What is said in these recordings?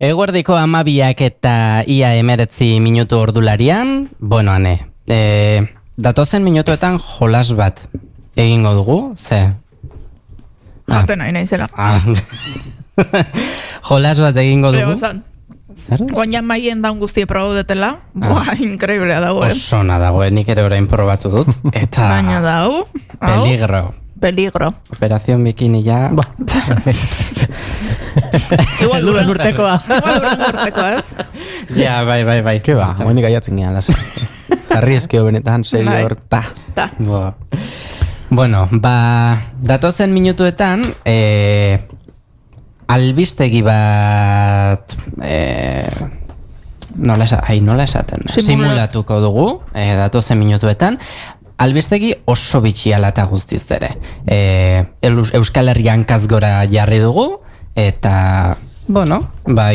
Eguerdiko 12 eta ia 19 minutu ordularian, bueno, ane, datozen minutuetan jolas bat egingo dugu, ze? Baten nahi naizela. Jolas bat egingo dugu. Zer? Guanjan maien daun guztie probaudetela. Buah, inkreiblea dago, Osona dago, nik ere orain probatu dut. Eta... Baina dago. Peligro. Operación Bikini ya... Igual duren urtekoa, ez? Ja, bai. Ke ba, moenik aiatzen gehan, las. Jarri ezkeo benetan, serio hor, ta. Bueno, datozen minutuetan, albistegi bat, nola esaten, simulatuko dugu, datozen minutuetan, albistegi oso bitxiala eta guztiz ere. Euskal Herrian kazgora jarri dugu, eta, bueno,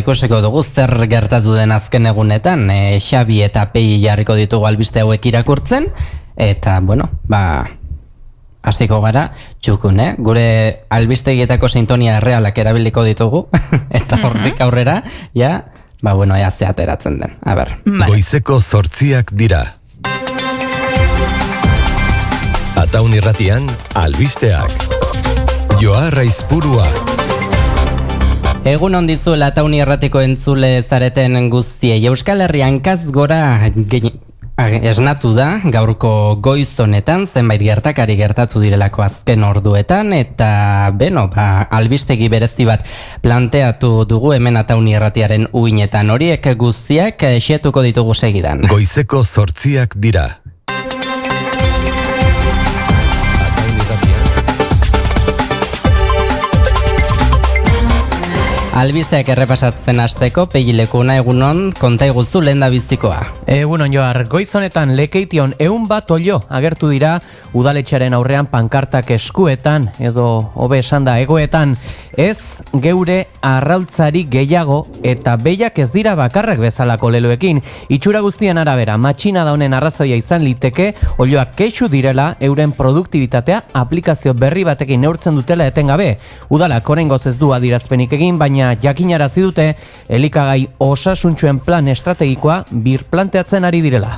ikusiko dugu zer gertatu den azken egunetan, Xabi eta Pei jarriko ditugu albiste hauek irakurtzen, eta, bueno, hasiko gara, txukun, gure albistegietako sintonia errealak erabiliko ditugu, eta hortik aurrera, ja, bueno, ea ze ateratzen den, a ber. Goizeko 8 dira. Ataun irratian, albisteak. Joa Raizpurua. Egun ondizuela Ataun irratiko entzule zareten guztiei. Euskal Herrian kazgora esnatu da gaurko goiz honetan, zenbait gertakari gertatu direlako azken orduetan, eta albistegi berezi bat planteatu dugu hemen Ataun irratiaren uinetan. Horiek guztiak xetuko ditugu segidan. Goizeko 8 dira. Albisteak errepasatzen hasteko, Pegilekuna egunon, konta iguzu lehen da bizikoa. Egunon Joar, goiz honetan Lekeition 100 olio agertu dira udaletxearen aurrean pankartak eskuetan, edo hobe esan da egoetan, ez geure arrautzari gehiago eta behiak ez dira bakarrak bezalako leloekin. Itxura guztien arabera, matxina da honen arrazoia izan liteke, olioak kexu direla euren produktibitatea aplikazio berri batekin neurtzen dutela etengabe. Udalak oraingoz ez du adierazpenik egin, baina jakinarazi dute elikagai osasuntsuen plan estrategikoa birplanteatzen ari direla.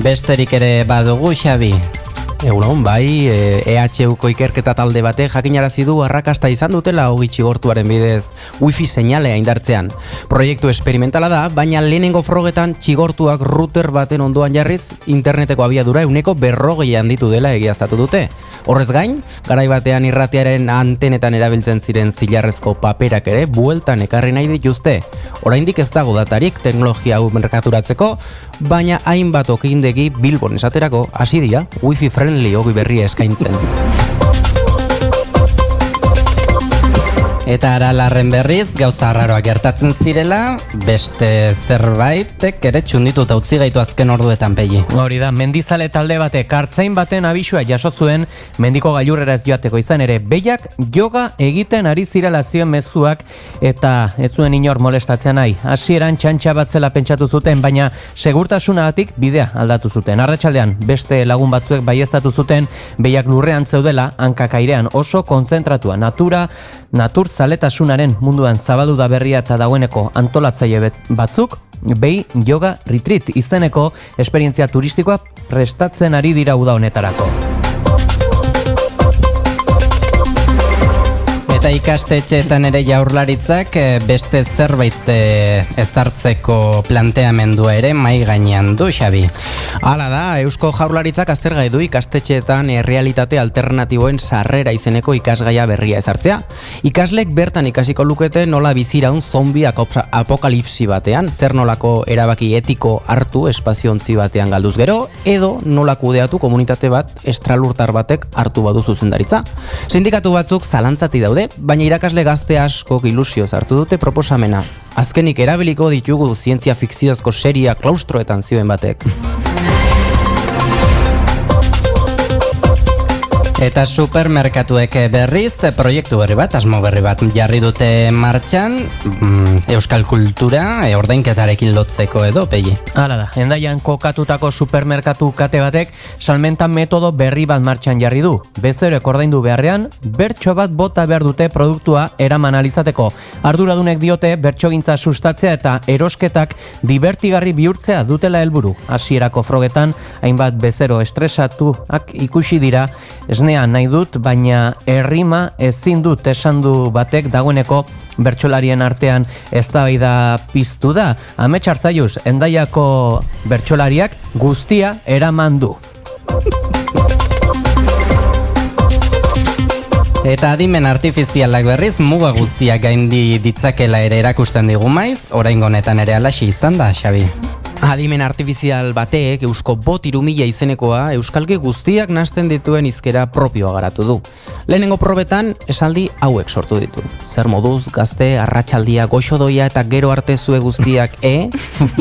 Besterik ere badugu, Xabi? Egunon, bai, EHUko ikerketa talde bate jakinarazi du arrakasta izan dutela ogi txigortuaren bidez wifi seinalea indartzean. Proiektu esperimentala da, baina lehenengo frogetan txigortuak router baten ondoan jarriz interneteko abiadura 140 handitu dela egiaztatu dute. Horrez gain, garai batean irratiaren antenetan erabiltzen ziren zilarrezko paperak ere bueltan ekarri nahi dituzte. Oraindik ez dago datarik teknologia hau merkaturatzeko, baina hainbat okindegi Bilbon esaterako hasi dira wifi friendly ogi berria eskaintzen. Eta Aralarren berriz, gauza arraroak gertatzen zirela, beste zerbaitek ere txundituta utzi gaitu azken orduetan, Pegi. Hori da, mendizale talde batek hartzain baten abisua jaso zuen mendiko gailurrera ez joateko izan ere, behiak yoga egiten ari zirela zioen mezuak eta ez zuen inor molestatzen nahi. Hasieran txantxa batzela pentsatu zuten, baina segurtasunagatik bidea aldatu zuten. Arratsaldean beste lagun batzuek baieztatu zuten behiak lurrean zeudela, hankak airean oso kontzentratua, natur zaletasunaren munduan zabaldu da berria eta dagoeneko antolatzaile batzuk, behi yoga retreat izeneko esperientzia turistikoa prestatzen ari dira uda honetarako. Eta ikastetxeetan ere Jaurlaritzak beste zerbait ezartzeko planteamendua ere mai gainean du, Xabi. Hala da, Eusko Jaurlaritzak aztergai du ikastetxeetan errealitate alternatiboen sarrera izeneko ikasgaia berria ezartzea. Ikaslek bertan ikasiko lukete nola biziraun zombi apokalipsi batean, zer nolako erabaki etiko hartu espaziontzi batean galduz gero, edo nola kudeatu komunitate bat estralurtar batek hartu badu zuzendaritza. Sindikatu batzuk zalantzati daude, baina irakasle gazte asko ilusioz hartu dute proposamena. Azkenik erabiliko ditugu zientzia fikziozko seria klaustroetan zioen batek. Eta supermerkatuek berriz proiektu berri bat, asmo berri bat jarri dute martxan, euskal kultura ordainketarekin lotzeko edo, Pegi. Hala da, Hendaian kokatutako supermerkatu kate batek salmenta metodo berri bat martxan jarri du. Bezerek ordaindu beharrean, bertso bat bota behar dute produktua eraman alizateko. Arduradunek diote bertsogintza sustatzea eta erosketak divertigarri bihurtzea dutela helburu. Hasierako frogetan, hainbat bezero estresatuak ikusi dira, esnea nahi dut, baina errima ezin dut esan du batek dagoeneko bertsolarien artean eztabaida piztu da. Amets Arzaiuz, Hendaiako bertsolariak guztia eraman du. Eta adimen artifizialak berriz muga guztiak gaindi ditzakela ere erakusten digu maiz, oraingo honetan ere alaxi izan da, Xabi. Adimen artifizial batek Eusko Bot 3000 izenekoa euskalki guztiak nahasten dituen hizkera propioa garatu du. Lehenengo probetan esaldi hauek sortu ditu. Zer moduz, gazte, arratsaldia, goxodoia eta gero arte zue guztiak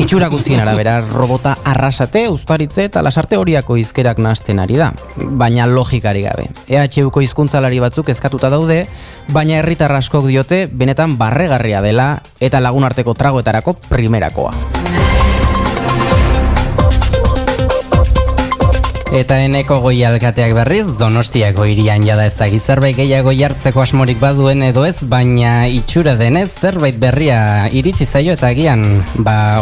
itxura guztien arabera robota arrasate, uztaritze eta lasarte horiako hizkerak nahasten ari da. Baina logikari gabe. EHUko hizkuntzalari batzuk eskatuta daude, baina herritar askok diote benetan barregarria dela eta lagunarteko tragoetarako primerakoa. Eta eneko goi alkateak berriz, Donostiako hirian jada ez daki zerbait gehiago jartzeko asmorik baduen edo ez, baina itxura denez zerbait berria iritsi zaio eta agian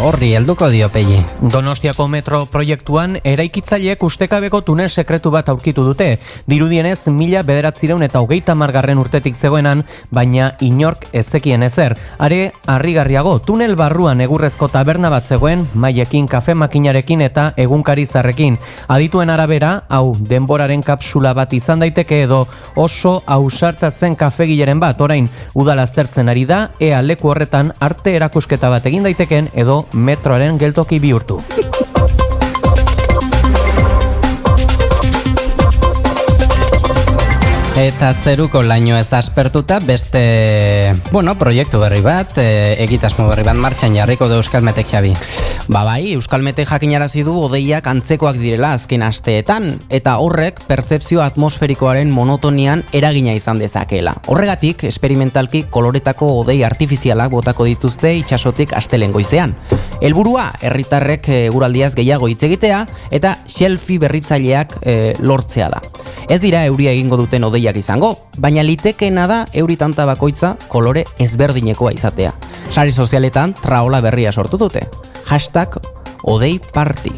horri helduko dio Pegi. Donostiako metro proiektuan eraikitzaileek ustekabeko tunel sekretu bat aurkitu dute. Dirudienez 1930 urtetik zegoenan, baina inork ezekien ezer. Are harrigarriago, tunel barruan egurrezko taberna bat zegoen, maiekin, kafe makinarekin eta egunkari zarrekin. Adituen arabera, hau denboraren kapsula bat izan daiteke edo oso ausarta zen kafegileren bat, orain udal aztertzen ari da, ea leku horretan arte erakusketa bat egin daiteken edo metroaren geltoki bihurtu. Eta zeruko laino ez aspertuta beste, proiektu berri bat, egitasmo berri bat martxan jarriko du Euskalmetek, Xabi. Bai, Euskalmetek jakinarazi du hodeiak antzekoak direla azken asteetan, eta horrek pertzepzio atmosferikoaren monotonian eragina izan dezakeela. Horregatik, esperimentalki koloretako hodei artifizialak botako dituzte itsasotik astelehen goizean. Helburua, herritarrek eguraldiaz gehiago hitz egitea eta selfie berritzaileak lortzea da. Ez dira euria egingo duten hodeiak izango, baina litekeena da euri tanta bakoitza kolore ezberdinekoa izatea. Sare sozialetan traola berria sortu dute. #HodeiParty.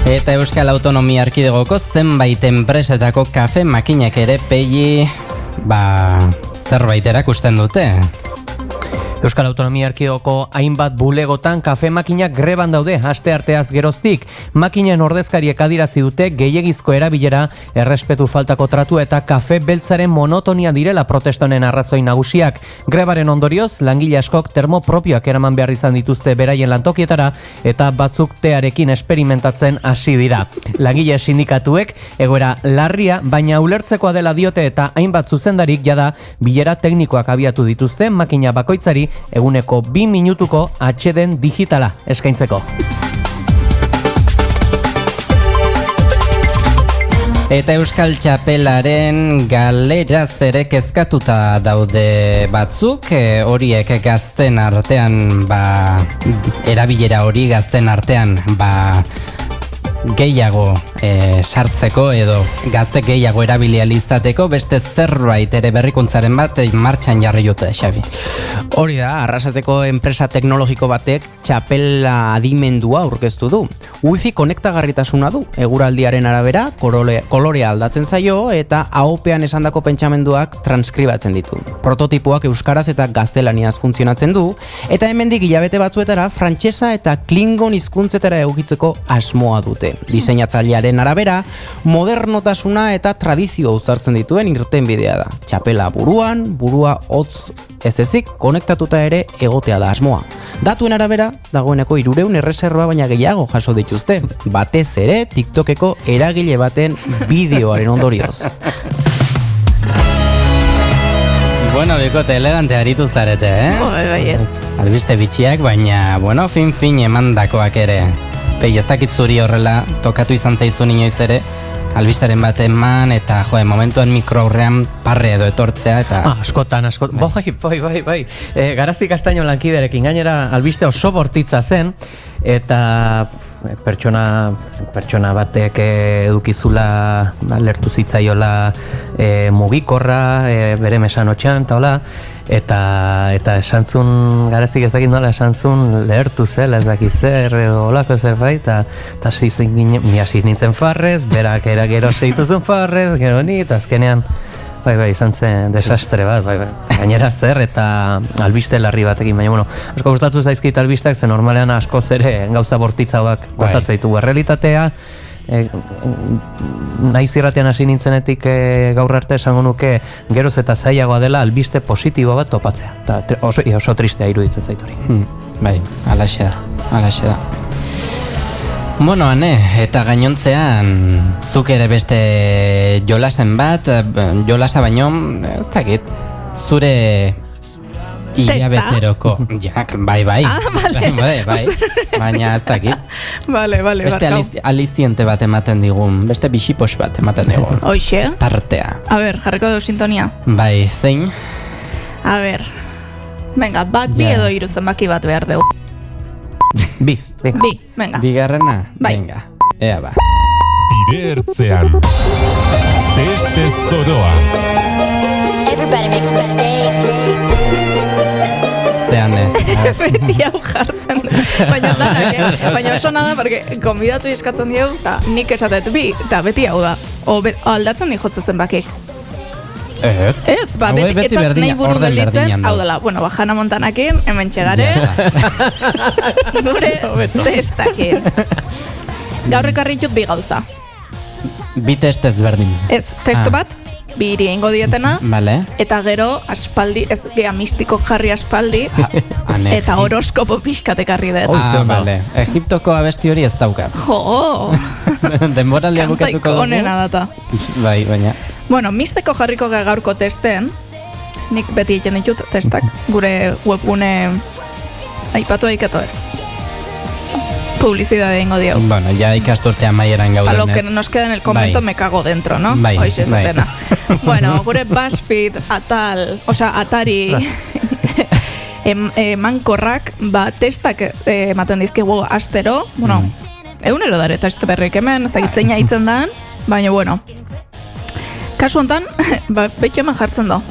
Eta Euskal Autonomia Erkidegoko zenbait enpresetako kafe makinak ere Pegi zerbait erakusten dute. Euskal Autonomia Erkidegoko hainbat bulegotan kafe makinak greban daude astearteaz geroztik. Makinen ordezkariek adierazi dute gehiegizko erabilera, errespetu faltako tratua eta kafe beltzaren monotonia direla protestonen arrazoi nagusiak. Grebaren ondorioz, langile askok termopropioak eraman behar izan dituzte beraien lantokietara eta batzuk tearekin esperimentatzen hasi dira. Langile sindikatuek egoera larria, baina ulertzekoa dela diote eta hainbat zuzendarik jada bilera teknikoak abiatu dituzte makina bakoitzari eguneko 2 minutuko atxeden digitala eskaintzeko. Eta Euskal Txapelaren galeraz ere kezkatuta daude batzuk, horiek gazten artean, erabilera hori gazten artean, gehiago sartzeko edo gazte gehiago erabilia izateko beste zerbait ere berrikuntzaren bat martxan jarri dute, Xabi. Hori da, Arrasateko enpresa teknologiko batek txapela adimendua aurkeztu du. Wi-Fi konektagarritasuna du, eguraldiaren arabera, kolorea aldatzen zaio eta ahopean esandako pentsamenduak transkribatzen ditu. Prototipoak euskaraz eta gaztelaniaz funtzionatzen du, eta hemendik hilabete batzuetara frantsesa eta klingon hizkuntzetara egokitzeko asmoa dute. Diseinatzailearen arabera, modernotasuna eta tradizioa uzartzen dituen irtenbidea da. Txapela buruan, burua hotz ez ezik konektatuta ere egotea da asmoa. Datuen arabera, dagoeneko 300 erreserba baina gehiago jaso dituzte. Batez ere, TikTokeko eragile baten bideoaren ondorioz. Bueno, bikote elegante aritu zarete, Bai. Albiste bitxiak, baina, fin emandakoak ere. ez dakit zuri horrela tokatu izan zaizun inoiz ere, albistaren bat eman, eta momentuan mikroaurrean parre edo etortzea, eta... Askotan, bai. Garazi Kastaino lankiderekin gainera albiste oso bortitza zen, eta pertsona batek edukizula lertu zitzaiola mugikorra bere mesanotxean, eta hola, eta esantzun, garazik ezakit nola esantzun lehertu zela, ez dakiz zer, olako zerbait, eta hasi nintzen farrez, berak gero segituzun farrez, gero ni, eta azkenean, bai, izan zen desastre bat, bai, gainera zer, eta albiste larri batekin, baina, asko gustatu zaizkit albistak, ze normalean askoz ere gauza bortitzauak kontatzen ditugu errealitatea, naiz irratean hasi nintzenetik gaur arte esango nuke geroz eta zailagoa dela albiste positibo bat topatzea, eta oso tristea iruditzen zait hori. Bai, alaxe da. Bueno, Ane, eta gainontzean zuk ere beste jolasen bat, jolasa baino, ez dakit, zure hilabeteroko. Bai. Vale. Baina ez dakit. Vale, beste aliziente bat ematen digun, beste bixipos bat ematen digun. Hoxe. Tartea. A ber, jarriko dugu sintonia. Bai, zein? A ber, venga, bat bi edo hiru zenbaki bat behar dugu. Bi, venga. Bigarrena? Bai. Venga, ea ba. Ibertzean. Teste zoroa. Everybody makes mistakes. Beti hau jartzen du. Baina oso nada, porque konbidatu eskatzen diegu, eta nik esatet bi, eta beti hau da. Aldatzen di jotzetzen bakik. Ez, beti etzat nahi buru gelditzen, hau dela, Hannah Montanakin, hemen txegare, gure testakin. Gaur ekarritut bi gauza. Bi test ezberdin. Ez, testu bat, bi iri eingo dietena, eta gero aspaldi, ez gea mistiko jarri aspaldi, eta horoskopo pixkat ekarri dut. Bale, Egiptoko abesti hori ez daukat. Jo! Denboraldia bukatuko dugu. Kantaiko onena data. Bai, baina. Misteko jarriko gaurko testen, nik beti egiten ditut testak, gure webgune aipatu aiketo ez. Publicidade ingo diau. Bueno, ya ikasturte amaieran gauden. A lo que nos queda en el comento me cago dentro, ¿no? Bai. Bueno, gure BuzzFeed atal, Atari mankorrak, testak ematen dizkigu astero, egunero dare test berrik hemen, zagitzeina hitzen dan, baina, kasu hontan, betxo hemen jartzen do.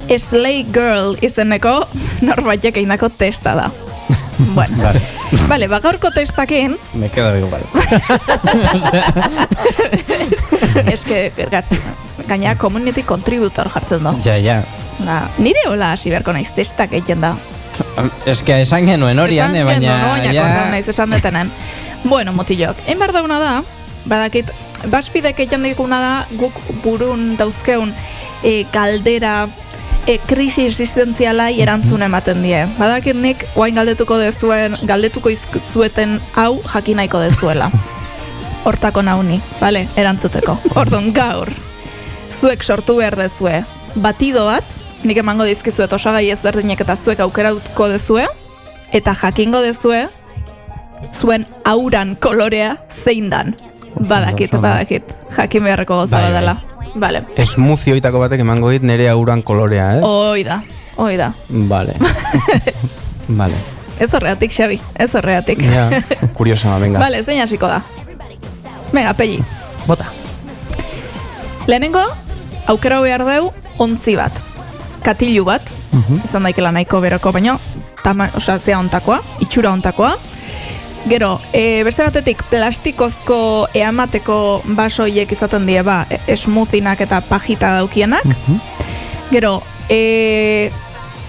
Slay Girl izeneko norbaitek egindako testa da. Bueno, vale, gaurko testakin... Me quedo igual. Es que, gaina community contributor jartzen do. Ja. Nire hola hasi beharko naiz testak egiten da. Es que esan genuen hori, baina... Baina naiz esan detenen. Bueno, motillok, egin behar dauna da, badakit, BuzzFeedek egiten diguna da, guk burun dauzkeun galdera, krisi existentzialai erantzun ematen die. Badakit nik, oain galdetuko zueten hau jakinaiko dezuela. Hortako nauni, bale, erantzuteko. Ordon gaur, zuek sortu behar dezue batido bat, nik emango dizkizuet osagai ezberdinek eta zuek aukeratuko dezue, eta jakingo dezue, zuen auran kolorea zein dan. Badakit, jakin beharreko goza dela. Vale. Smoothie oitako batek emango dit nire auran kolorea, ez? Oida. Vale. Ez horreatik, Xabi, ez horreatik. Ja, kuriosama, venga. Vale, zein hasiko da. Venga, Pelli. Bota. Lehenengo, aukera behar deu, ontzi bat. Katilu bat, izan daikela nahiko beroko, baino, zea ontakoa, itxura ontakoa. Gero, beste batetik plastikozko eamateko basoiek izaten die, smoothinak eta pajita daukienak. Gero,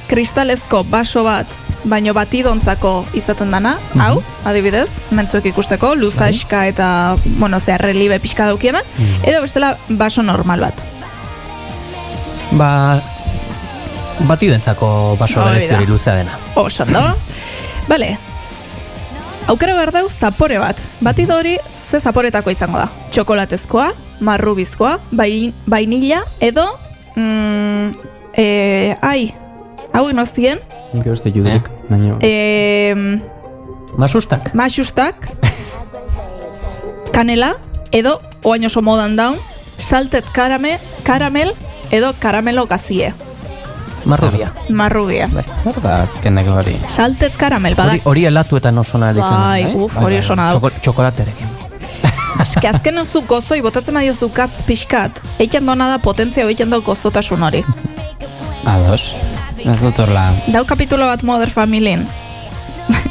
kristalezko baso bat, baino batidontzako izaten dana, hau, adibidez, mentzuek ikusteko, luzaxka eta, relibe pixka daukienak, edo bestela baso normal bat. Batidentzako baso berezeri luzea dena. Osondo. Bale, aukera behar dau zapore bat. Batido hori ze zaporetako izango da. Txokolatezkoa, marrubizkoa, vainilla, edo hau inoztien nik uste judik, baina Masustak. kanela, edo, oain oso modan daun, salted karamel, edo karamelo gazie. Marrubia. Marrubia. Zer da azkenek hori? Salted karamel, badak. Hori helatuetan oso nahi ditzen. Bai, hori oso nahi. Txokolaterekin. Eske azken zu gozoi, botatzen badiozu katz pixkat, eiken dona da potentzia, eiken do gozotasun hori. Ados. Ez dut horla. Dau kapitulo bat Modern Familyn.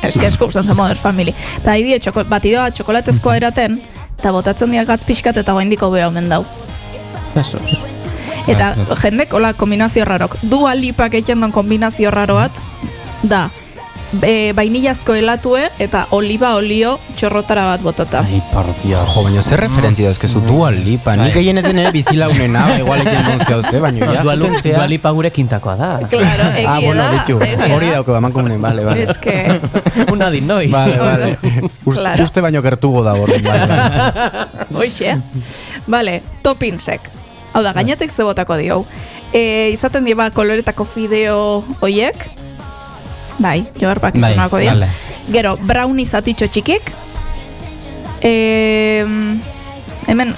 Eske esku usan zen Modern Family. Ta haidie batidoa txokolatezkoa eraten, eta botatzen dira gatz pixkat eta goindiko beha omen dau. Jesus. Eta jendek, hola, kombinazio rarok. Dua Lipak egiten duen kombinazio raro bat, da, vainillazko helatue eta oliba olio txorrotara bat botota. Ai, por Dios. Jo, baina zer referentzia dauzkezu Dua Lipa. Nik egin ezen ere bizilaunena, igual egin nuntzia ze, baina ja. Dua Lipa gure kintakoa da. Claro, egia bueno, da. bitu. Hori dauko amankomunen, vale. Ez que... Una dinoi. Vale. Claro. Uste baino gertugo da hori, vale. Hoixe. Vale, topinsek. Hau da, gainetik ze botako dio. Izaten diba koloretako fideo hoiek. Bai, joarpak izanako dira. Vale. Gero, brownie zatitxo txikik. Hemen,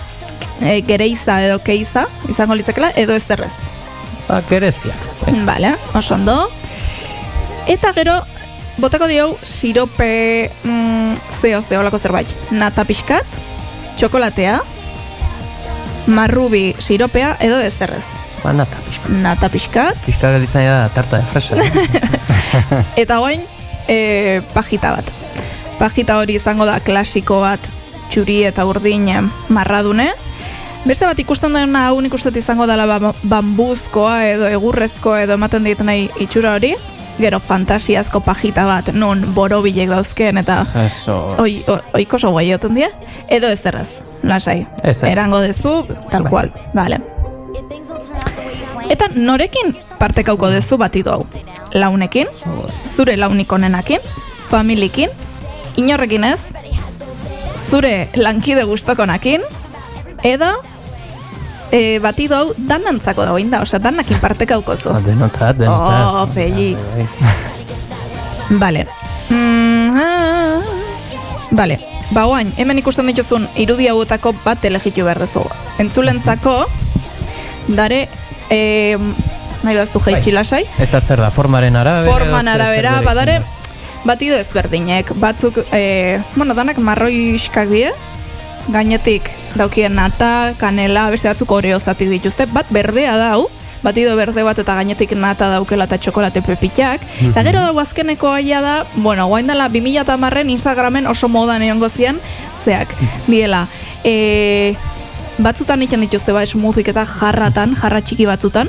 gereiza edo keiza, izango litzakela, edo ez derrez. Gereziak. Vale, oso ondo. Eta gero, botako dio sirope zehoz de holako zerbait. Nata pixkat, txokolatea, marrubi siropea edo ez derrez. Nata pixkat. Nata pixkat. Pixkat gelitzen da tarta de fresa. Eta goain, pajita bat. Pajita hori izango da klasiko bat, txuri eta urdin marradune. Beste bat ikusten dena hau nik uste izango dela bambuzkoa edo egurrezkoa edo ematen dit nahi itxura hori. Gero fantasiazko pajita bat, non borobilek dauzken eta oiko oso guai joten die. Edo ez erraz, lasai. Erango dezu, tal cual. Vale. Eta norekin partekauko dezu batido hau? Launekin, zure launik onenakin, familikin, inorrekin ez, zure lankide gustokonakin, edo batido hau danantzako dago inda, osea, danakin partekauko zu. Denontzat. Oh, pelli. Vale. Vale. Ba, oain, hemen ikusten dituzun irudi hauetako bat elegitu behar dezu. Entzulentzako, dare, nahi bat zu jeitxi lasai. Eta zer da, formaren arabera? Forman arabera, badare, batido ezberdinek. Batzuk, danak marroiskak die, gainetik daukien nata, kanela, beste batzuk oreo zati dituzte. Bat berdea dau, batido berde bat eta gainetik nata daukela eta txokolate pepitak. Eta gero dago azkeneko aia da, guain dela 2010 Instagramen oso modan egongo zian, zeak, diela, batzutan ikan dituzte ba esmuzik eta jarra txiki batzutan.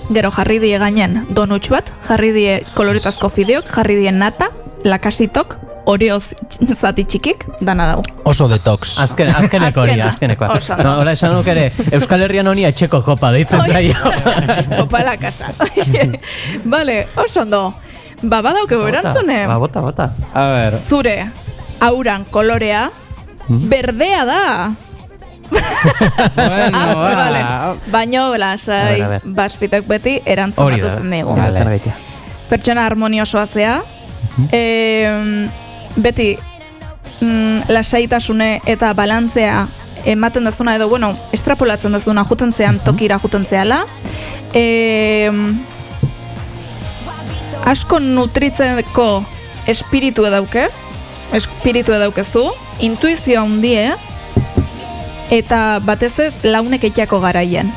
Gero jarri die gainen donutx bat, jarri die koloretazko fideok, jarri die nata, lakasitok, oreo zati txikik, dana dau. Oso detox. Azkeneko hori, azkenekoa. Hora esan nuk ere, Euskal Herrian honi etxeko kopa deitzen zaio. Kopa la casa. Vale, oso ondo. Ba, badauke berantzune. Ba, bota. A ver. Zure auran kolorea, berdea da. Vale. Baino, lasai, baspitek beti erantzun batuzen dugu. Pertsona harmoniosoa zea, beti lasaitasune eta balantzea ematen dazuna edo, estrapolatzen dazuna jutentzean tokira jutentzeala. Asko nutritzeko espiritu edaukezu, intuizio handie, eta batez ez launek etiako garaien.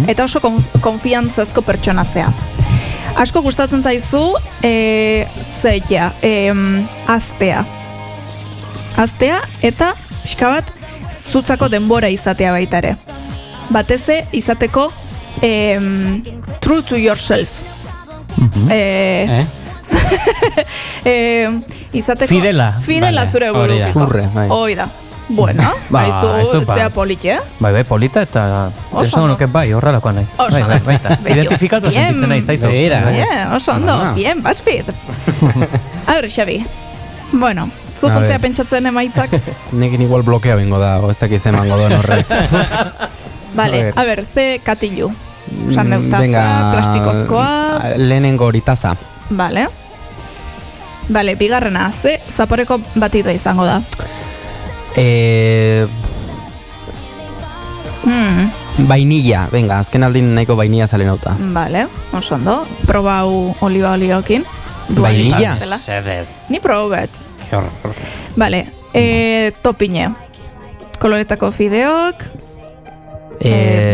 Eta oso konfiantzazko pertsona zea. Asko gustatzen zaizu, zeitea, aztea eta pixka bat zutzako denbora izatea baita ere. Bateze izateko true to yourself. Izateko Fidela zure burukiko. Hoi da. Bueno, haizu zea polite, Bai, polita eta esan nuke bai, horrelakoa naiz. Bai. Identifikatu sentitzen naiz, haizu. Oso ondo, bien, baspid. A ver, Xabi. Bueno, zu juntzea pentsatzen emaitzak. Nekin igual blokea bingo da, ez dakiz emango doan horrek. Vale, a ver, ze katilu. Sandeu taza, plastikozkoa. Lehenengo hori taza. Vale, bigarrena, ze zaporeko batido izango da. Vainilla, venga, azken aldin nahiko vainilla zalen hauta. Vale, oso ondo. Probau oliba oliokin. Vainilla? Sedez. Ni probet. Vale, topine. Koloretako fideok,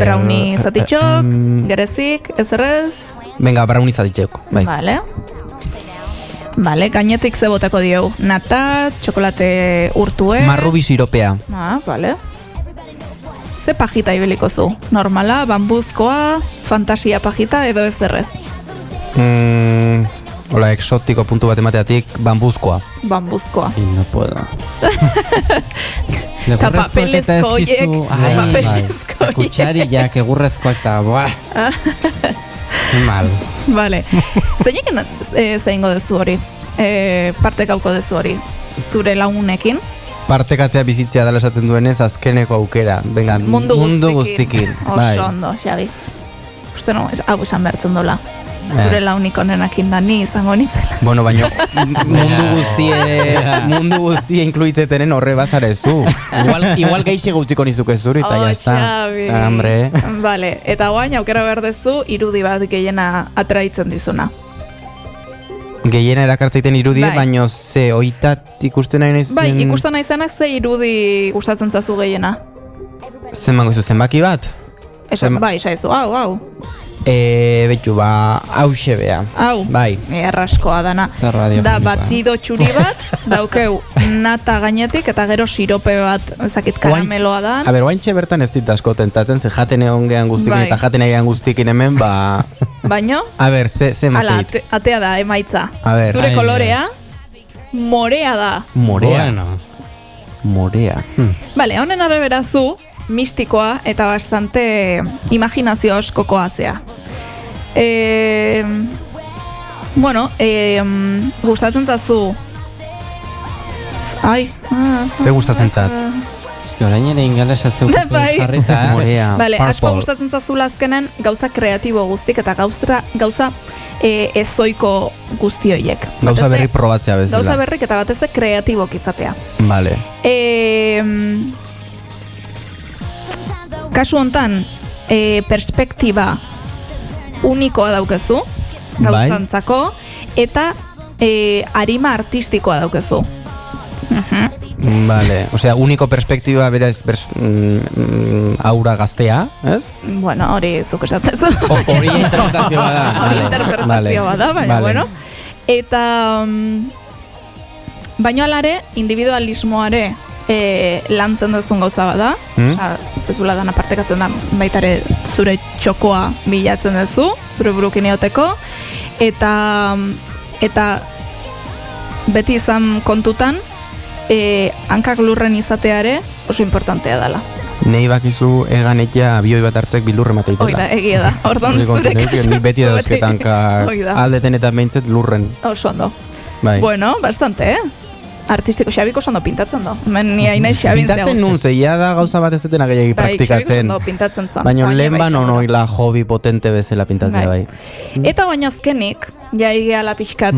brownie zatitxok, gerezik, ezerrez. Venga, brownie zatitxok, bai. Vale, gainetik ze botako dieu. Nata, txokolate urtue. Marrubi siropea. Vale. Ze pajita ibiliko zu? Normala, bambuzkoa, fantasia pajita edo ezerrez? Hola, exotiko puntu bat emateatik, bambuzkoa. Bambuzkoa. Y no puedo. Eta papelezko oiek. Papelezko oiek. Kutsarillak, egurrezkoak eta, buah. Mal. Vale. Zeinekin zeingo dezu hori? Partekauko dezu hori? Zure lagunekin? Partekatzea bizitzea dela esaten duenez, azkeneko aukera. Venga, mundu guztikin. Oso ondo, Xabi. Uste no, hau esan behartzen dola. Zure launik onenakin da ni izango nitzela. Bueno, baina mundu guztie inkluitzetenen horre bazarezu. Igual geixe gautziko nizuke zuri, eta jazta. Xabi. Hambre. Vale, eta guain aukera behar dezu irudi bat gehiena atraitzen dizuna. Gehiena erakartzeiten irudi, baino ze oitat ikusten nahi nahi Bai, ikusten nahi zenak ze irudi gustatzen zazu gehiena. Zenbango izu, zenbaki bat? Bai, esaizu, hau. Betu, hause bea. Hau, bai. Erraskoa dana. Da, batido txuri bat, daukeu nata gainetik, eta gero sirope bat, ezakit karameloa da. A ber, oaintxe bertan ez dit asko tentatzen, ze jaten egon gehan guztikin eta jaten egon guztikin hemen, Baino? A ber, ze matit. Atea da, emaitza. Zure kolorea, morea da. Morea? Morea. Vale, honen arrebera zu, mistikoa eta bastante imaginazio askokoa zea. Bueno, gustatzen zazu. Ze gustatzen zat? Eski orain ere ingelesa zeuko jarrita. Morea, vale, asko gustatzen zazula azkenen gauza kreatibo guztik eta gauza ezoiko guztioiek. Gauza berri probatzea bezala. Gauza berrik eta batez kreatibok izatea. Vale. Kasu hontan, perspektiba unikoa daukezu, gauzantzako, eta arima artistikoa daukezu. Vale, osea, uniko perspektiba berez aura gaztea, ez? Bueno, hori zuk esatezu. Hori interpretazioa da. Hori interpretazioa da, baina, bueno. Eta, baino alare, individualismoare lantzen duzun gauza bada, ez dezula dana partekatzen da, baitare zure txokoa bilatzen duzu, zure burukin eoteko, eta beti izan kontutan, hankak lurren izateare oso importantea dela. Nei bakizu eganetia abioi bat hartzek bildurre mateitela. Oida, egia da, orduan zure kasu. Ni beti dauzket hankak aldeten eta behintzet lurren. Oso ondo. Bai. Bueno, bastante, artistiko Xabiko oso ondo pintatzen do. Hemen ni hainaiz Xabin zeu. Pintatzen nun, zeia da gauza bat ez detena gehiagi praktikatzen. Bai, Xabiko pintatzen zan. Baina lehen ban onoila hobi potente bezala pintatzea bai. Eta baina azkenik, jai gehala pixkat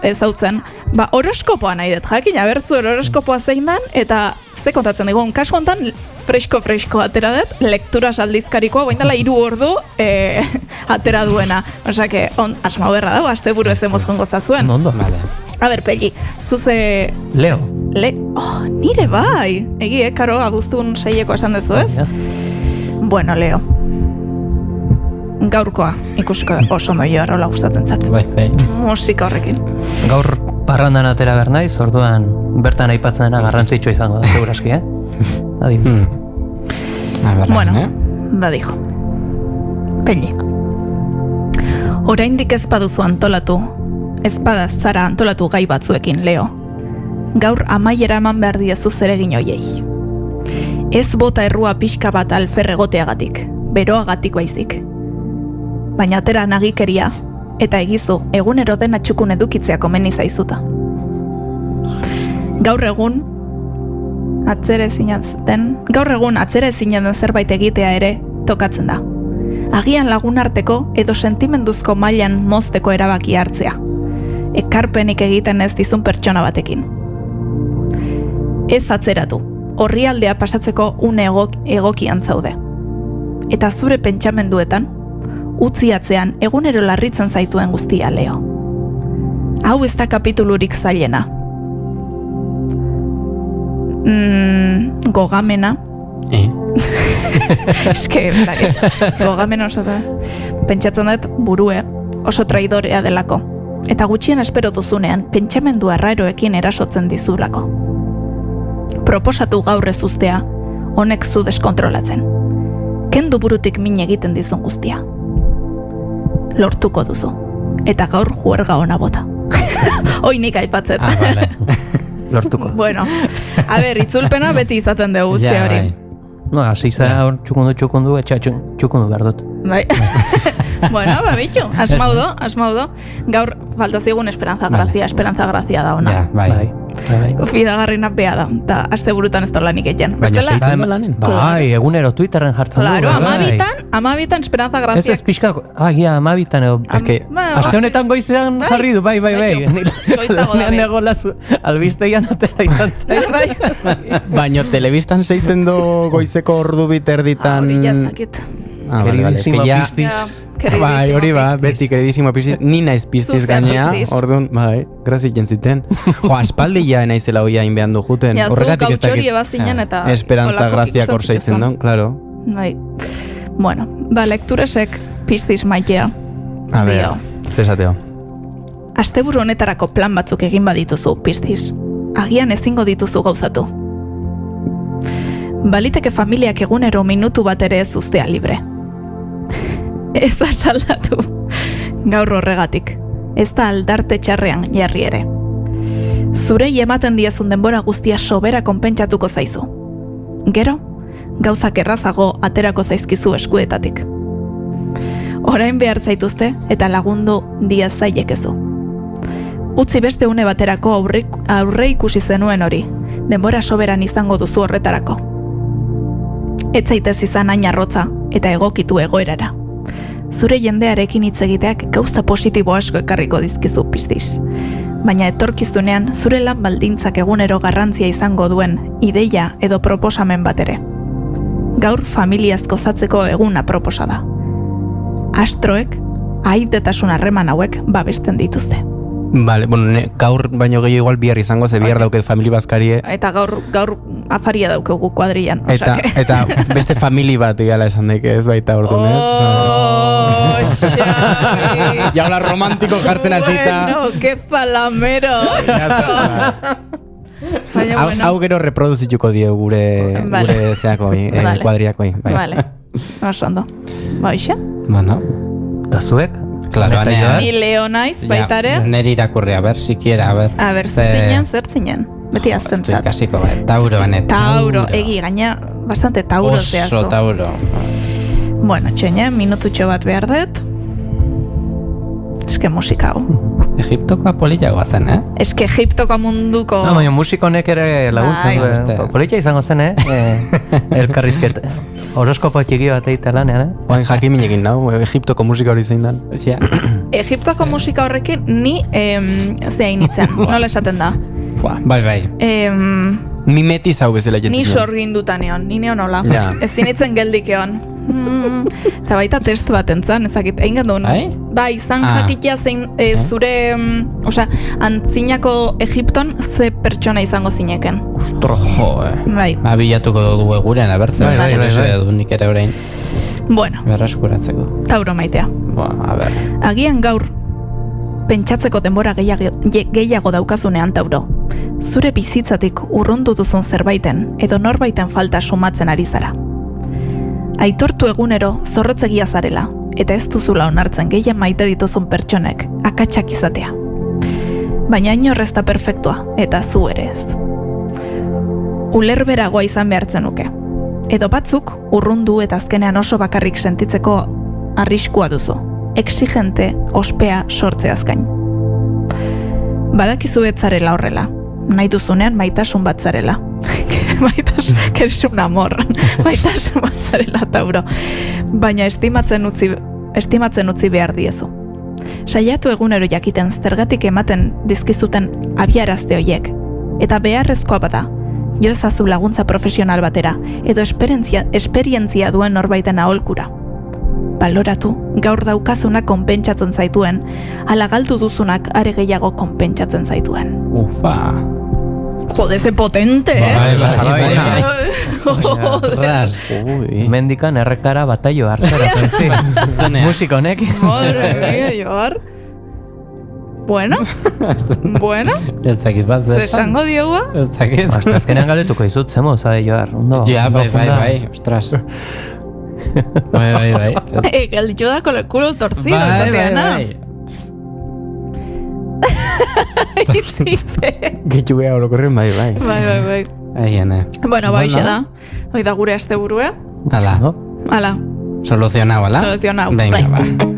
ezautzen, horoskopoa nahi dut, jakin, aberzu horoskopoa zein dan, eta ze kontatzen digun, kasu hontan fresko atera dut, lektura saldizkarikoa, baindala 3 ordu atera duena. Osake, asma berra dago, aste buru ez emoz jongo zazuen. Ondo. A ber, Peli, zuze... Leo. Nire bai. Egi, karo, abuztun 6eko esan dezu, ez? Bueno, Leo. Gaurkoa ikusiko oso ondo joarrola gustatzen zat. Bai. Musika horrekin. Gaur parrandan atera behar naiz, orduan bertan aipatzen dena garrantzitsua izango da, seguraski, Adin. Bueno, badijo. Peli. Oraindik ez baduzu antolatu, ez badaz zara antolatu gai batzuekin, Leo. Gaur amaiera eman behar diezu zeregin hoiei. Ez bota errua pixka bat alferregoteagatik, beroagatik baizik. Baina atera nagikeria, eta egizu egunero dena txukun edukitzea komeni zaizuta. Gaur egun atzere ezinen den zerbait egitea ere tokatzen da. Agian lagun arteko edo sentimenduzko mailan mozteko erabaki hartzea. Ekarpenik egiten ez dizun pertsona batekin. Ez atzeratu, orrialdea pasatzeko une egokian zaude. Eta zure pentsamenduetan, utzi atzean egunero larritzen zaituen guztia, Leo. Hau ez da kapitulurik zailena. Gogamena. Eske, gogamena oso da. Pentsatzen dut burue oso traidorea delako. Eta gutxien espero duzunean, pentsamendu arraroekin erasotzen dizulako. Proposatu gaur ez uztea, honek zu deskontrolatzen. Kendu burutik min egiten dizun guztia. Lortuko duzu. Eta gaur juerga ona bota. Hoi nik aipatzet. Vale. Lortuko. Bueno, a ber, itzulpena beti izaten dugu ze hori. No, hasi hor txukundu, etxa txukundu behar dut. Bai. Bueno, bitu, asmaudo. Gaur falta zigun Esperanza Grazia da ona. Ja, bai. Fidagarrina bea da, eta aste burutan ez da lanik egin. Baina seitzen da lanen? Bai, egunero Twitterren jartzen du. Claro, amabitan Esperanza Grazia. Ez pixka, amabitan edo. Aste honetan goizean jarri du, bai. Goizago da. Nean egolaz albisteian atera izan zen. Bai. Baina telebistan seitzen do goizeko ordu biterditan... Hori jazakit. Vale, es que ya... Bai, hori ba, beti keridísimo piztiz, ni naiz piztiz gainea, orduan, bai, grazik jentziten. Jo, aspaldi ja naizela hoia inbean du juten. Ja, zu gautxori ebazinen eta... Esperanza Grazia korseitzen don, claro. Bai. Bueno, lekturesek piztiz maitea. A ver, zesateo. Asteburu honetarako plan batzuk egin badituzu, piztiz. Agian ezingo dituzu gauzatu. Baliteke familiak egunero minutu bat ere ez uztea libre. Ez asaldatu. Gaur horregatik. Ez da aldarte txarrean jarri ere. Zurei ematen diazun denbora guztia sobera konpentsatuko zaizu. Gero, gauzak errazago aterako zaizkizu eskuetatik. Orain behar zaituzte eta lagundu diaz zailekezu. Utzi beste une baterako aurre ikusi zenuen hori. Denbora soberan izango duzu horretarako. Ez zaitez izan hain arrotza eta egokitu egoerara. Zure jendearekin hitz egiteak gauza positibo asko ekarriko dizkizu piztiz. Baina etorkizunean zure lan baldintzak egunero garrantzia izango duen ideia edo proposamen bat ere. Gaur familiaz gozatzeko eguna proposa da. Astroek, aitetasun harreman hauek babesten dituzte. Vale, bueno, gaur baino gehiago igual bihar izango, ze bihar dauket famili bazkarie. Eta gaur afaria daukegu kuadrillan. Eta beste famili bat igala esan daik ez baita orduan, Xavi! Jaula romantiko jartzen hasita. Bueno, que palamero! Hau gero reproduzituko dio gure zeakoi, kuadriakoi. Vale, oso ondo. Baixa? Bueno. Eta zuek? Claro, ni Leo naiz, baitare. Neri irakurri, a ver, siquiera, a ver. A ver, zer zinen? Beti aztentzat. Kasiko, Tauro, banet. Tauro, egi gaina, bastante Tauro zehazu. Oso Tauro. Bueno, txoina, minututxo bat behar dut. Eske musika hau. Egiptoko polillagoa zen, Eske Egiptoko munduko... No, baina musikonek ere laguntzen du. Polilla izango zen, elkarrizket. Horoskopo txiki bat egitea lanean, Oain jakiminekin nau, Egiptoko musika hori zein dan. Egiptoko musika horrekin ni zein itzen, nola esaten da? Bai. Mimetiz hau bezala jentzen. Ni sorginduta neon, ni neon hola. Ez dinitzen geldik egon. Eta baita test bat entzan, ezakit, egin gendun. Bai, izan jakitea zein zure, antzinako Egipton ze pertsona izango zineken. Ostro, Bai. Bilatuko dugu eguren, abertzen. Bai. Nik ere orain. Bueno. Berraskuratzeko. Tauro maitea. A ber. Agian gaur, pentsatzeko denbora gehiago daukazunean, Tauro. Zure bizitzatik urrundu duzun zerbaiten edo norbaiten falta sumatzen ari zara. Aitortu egunero zorrotzegia zarela, eta ez duzula onartzen gehien maite dituzun pertsonek akatsak izatea. Baina inorrez da perfektua, eta zu ere ez. Ulerberagoa izan behartzen nuke. Edo batzuk urrundu eta azkenean oso bakarrik sentitzeko arriskua duzu. Exigente, ospea sortzeaz gain. Badakizu ez zarela horrela. Nahi duzunean maitasun bat zarela. Que eres un amor. Maitasun bat zarela, Tauro. Baina estimatzen utzi behar diezu. Saiatu egunero jakiten zergatik ematen dizkizuten abiarazte hoiek. Eta beharrezkoa bada, jo ezazu laguntza profesional batera, edo esperientzia duen norbaiten aholkura. Baloratu, gaur daukazuna konpentsatzen zaituen, ala galdu duzunak are gehiago konpentsatzen zaituen. Ufa. Jode, ze potente, Ras. Mendikan errekara bataio hartzera. Musiko honek. Madre mía, Joar. Bueno. Ez dakit bat zesan. Zesango diogua? Ez dakit. Hasta azkenean galdetuko izut, zemo, zade Joar. Ja, bai, ostras. Bai. El yo da con el culo torcido, Satiana. Gitxu beha orokorren, bai. Bai. Aiene. Bueno, baixe da. Hoi da gure asteburua. Hala. Hala. Soluzionau, ala? Soluzionau. Venga, Bai. ba.